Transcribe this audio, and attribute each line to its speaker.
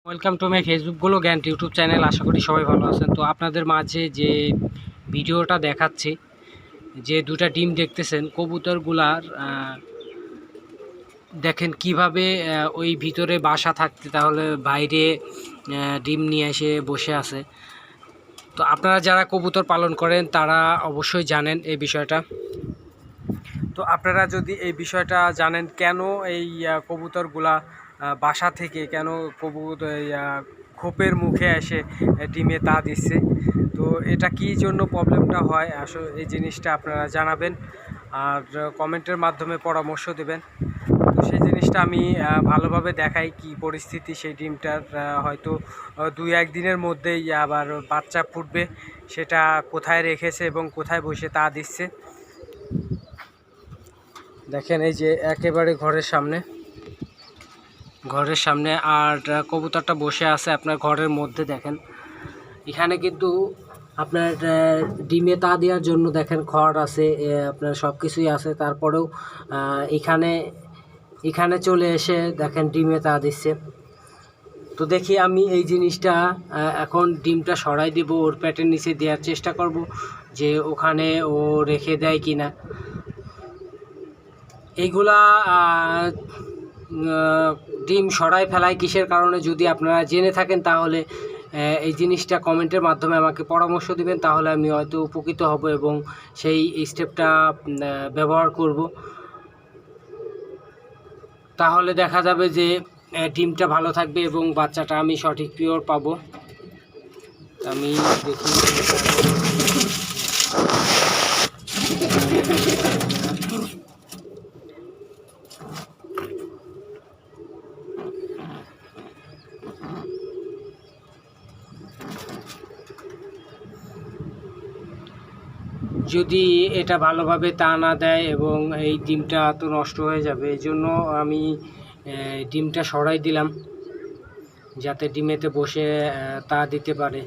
Speaker 1: Welcome to my Facebook গুলো জ্ঞান YouTube channel. আশা করি সবাই ভালো আছেন। তো আপনাদের মাঝে যে ভিডিওটা দেখাচ্ছি, যে দুটা ডিম দেখতেছেন কবুতরগুলার, দেখেন কিভাবে ওই ভিতরে বাসা থাকতে তাহলে বাইরে ডিম নিয়ে এসে বসে আছে। তো আপনারা যারা কবুতর পালন করেন তারা অবশ্যই জানেন এই বিষয়টা। তো আপনারা যদি এই বিষয়টা জানেন কেন এই কবুতরগুলা বাসা থেকে কেন কবুতর খোপের মুখে এসে ডিমে তা দিচ্ছে, তো এটা কী জন্য প্রবলেমটা হয় আসলে এই জিনিসটা আপনারা জানাবেন আর কমেন্টের মাধ্যমে পরামর্শ দেবেন। তো সেই জিনিসটা আমি ভালোভাবে দেখাই কি পরিস্থিতি সেই ডিমটার, হয়তো 2-1 দিনের মধ্যেই আবার বাচ্চা ফুটবে, সেটা কোথায় রেখেছে এবং কোথায় বসে তা দিচ্ছে। দেখেন এই যে একেবারে ঘরের সামনে আর কবুতরটা বসে আছে আপনার ঘরের মধ্যে। দেখেন এখানে কিন্তু আপনার ডিমে তা দেওয়ার জন্য দেখেন খড় আছে, আপনার সব কিছুই আছে, তারপরেও এখানে চলে এসে দেখেন ডিমে তা দিচ্ছে। তো দেখি আমি এই জিনিসটা এখন ডিমটা সরাই দিব, ওর পেটের নিচে দেওয়ার চেষ্টা করব যে ওখানে ও রেখে দেয় কিনা। এইগুলা ডিম সরাই ফেলায় কিসের কারণে, যদি আপনারা জেনে থাকেন তাহলে এই জিনিসটা কমেন্টের মাধ্যমে আমাকে পরামর্শ দিবেন, তাহলে আমি হয়তো উপকৃত হব এবং সেই স্টেপটা ব্যবহার করব। তাহলে দেখা যাবে যে ডিমটা ভালো থাকবে এবং বাচ্চাটা আমি সঠিক পিওর পাবো। আমি দেখি যদি এটা ভালোভাবে তা না দেয় এবং এই ডিমটা তো নষ্ট হয়ে যাবে, এই জন্য আমি ডিমটা সরাই দিলাম যাতে ডিমেতে বসে তা দিতে পারে।